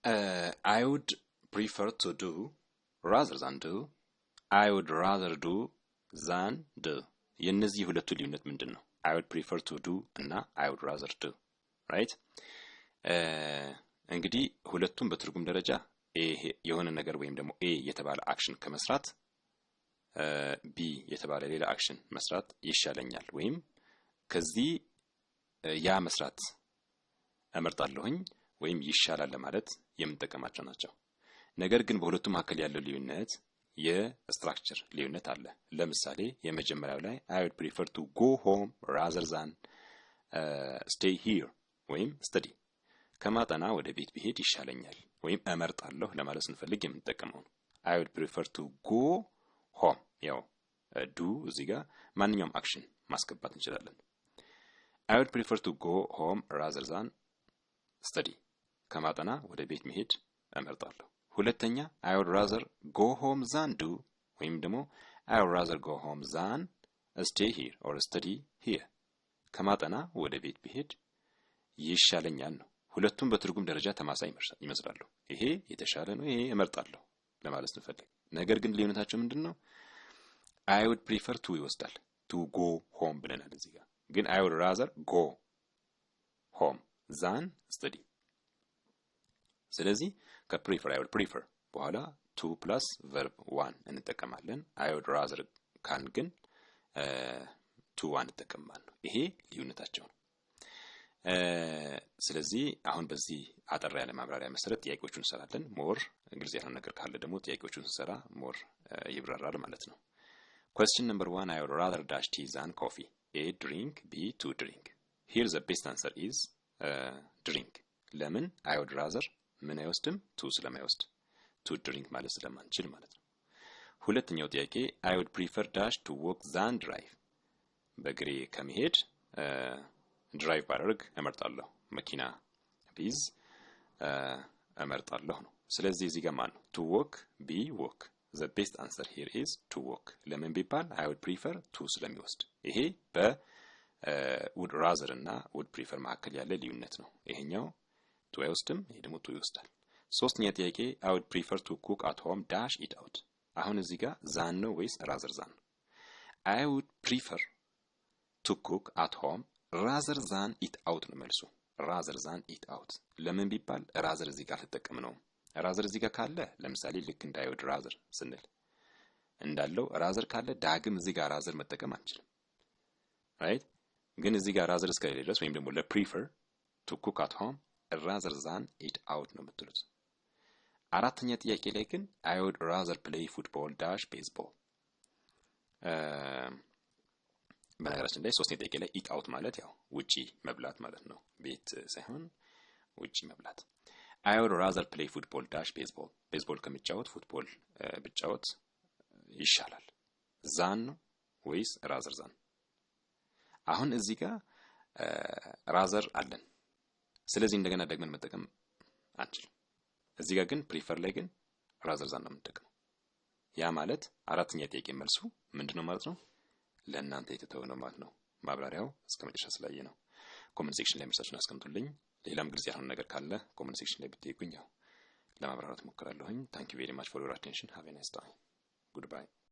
I would prefer to do rather than do. I would rather do than do. የነዚህ ሁለቱ ልዩነት ምንድነው? I would prefer to do እና I would rather do. right? እንግዲህ ሁለቱም በትርጉም ደረጃ የሆነ ነገር ወይም ደግሞ A የተባለ አክሽን ከመስራት B የተባለ ሌላ አክሽን መስራት ይሻለኛል ወይም ከዚህ ያ መስራት እመርጣለሁኝ ወይም ይሻላል ለማለት የምንጠቀማቸው ናቸው። ነገር ግን በሁለቱም መካከል ያለው ልዩነት የስትራክቸር ልዩነት አለ። ለምሳሌ የመጀመሪያው ላይ I would prefer to go home rather than stay here ወይም study ከማጠና ወደ ቤት ብሄድ ይሻለኛል ወይም እመርጣለሁ ለማለት ስንፈልግ የምንጠቀመው ነው። I would prefer to go home ያው do እዚህ ጋር ማንኛውም አክሽን ማስገባት እንችላለን። I would prefer to go home rather than study ከማጠና ወደ ቤት መሄድ እመርጣለሁ። ሁለተኛ I would rather go home than do ወይም ደግሞ I would rather go home than stay here or study here ከማጠና ወደ ቤት ብሄድ ይሻለኛል ነው። ሁለቱም በትርጉም ደረጃ ተማሳይ ይመስላሉ። ይሄ የተሻለ ነው፣ ይሄ እመርጣለሁ ለማለት ስንፈልግ። ነገር ግን ልዩነታቸው ምንድነው? I would prefer to ይወስዳል to go home ብለናል እዚህ ጋር። ግን I would rather go home than study ስለዚህ ከprefer I would prefer በኋላ to plus verb one እንጠቀማለን። I would rather ካን ግን to one እንጠቀማለን። ይሄ ልዩነታቸው ነው። ስለዚህ አሁን በዚህ አጠር ያለ ማብራሪያ መሰረት ጥያቄዎቹን እንሰራለን። ሞር እንግሊዝ ያለው ነገር ካለ ደግሞ ጥያቄዎቹን እንሰራ ሞር ይብራራል ማለት ነው። Question number 1 I would rather dash tea than coffee. A drink, B to drink. Here the best answer is drink. ለምን I would rather ምን አይወስድም? to ስለማይወስድ to drink ማለት ስለማንችል ማለት ነው። ሁለተኛው ጥያቄ I would prefer dash to walk than drive. በእግሬ ከመሄድ ድራይቭ ባደርግ እመርጣለሁ። መኪና ቢዝ እመርጣለሁ ነው። ስለዚህ እዚህ ጋር ማን ነው? to walk B walk. The best answer here is to walk. ለምን ቢባል I would prefer to ስለሚወስድ። ይሄ would rather እና would prefer መካከል ያለ ልዩነት ነው። ይሄኛው to አይወስድም፣ ይሄ ደግሞ to ይወስዳል። ሶስተኛ ጥያቄ I would prefer to cook at home dash eat out. አሁን እዚህ ጋር than ነው ወይስ rather than? I would prefer to cook at home rather than eat out ነው መልሱ። rather than eat out ለምን ቢባል rather እዚህ ጋር ተጠቀም ነው። rather እዚህ ጋር ካለ ለምሳሌ ልክ እንደ I would rather ስንል እንዳለው rather ካለ ዳግም እዚህ ጋር rather መጠቀም አንችልም። right ግን እዚህ ጋር rather እስከሌለ ድረስ ወይም ደግሞ ለprefer to cook at home rather than eat out ነው የምትሉት። አራተኛ ጥያቄ ላይ ግን I would rather play football dash baseball በነገራችን ላይ ሶስተኛ ጥያቄ ላይ eat out ማለት ያው ውጪ መብላት ማለት ነው፣ ቤት ሳይሆን ውጪ መብላት። I would rather play football dash baseball. ቤዝቦል ከመጫወት ፉትቦል ብጫወት ይሻላል። ዛን ነው ወይስ rather than? አሁን እዚህ ጋር rather አለን። ስለዚህ እንደገና ደግመን መጠቀም አንችልም። እዚህ ጋር ግን prefer ላይ ግን rather than ነው የምንጠቀመው። ያ ማለት አራተኛ ጥያቄ መልሱ ምንድነው ማለት ነው? ለእናንተ የተተወ ነው ማለት ነው። ማብራሪያው እስከመጨረሻ ስላየ ነው። ኮሜንት ሴክሽን ላይ ሜሴጅን አስቀምጡልኝ። ሌላም ግልጽ ያልሆነ ነገር ካለ ኮሜንት ሴክሽን ላይ ብትጠይቁኝ ያው ለማብራራት ሞክራለሁኝ። Thank you very much for your attention. Have a nice day. Goodbye.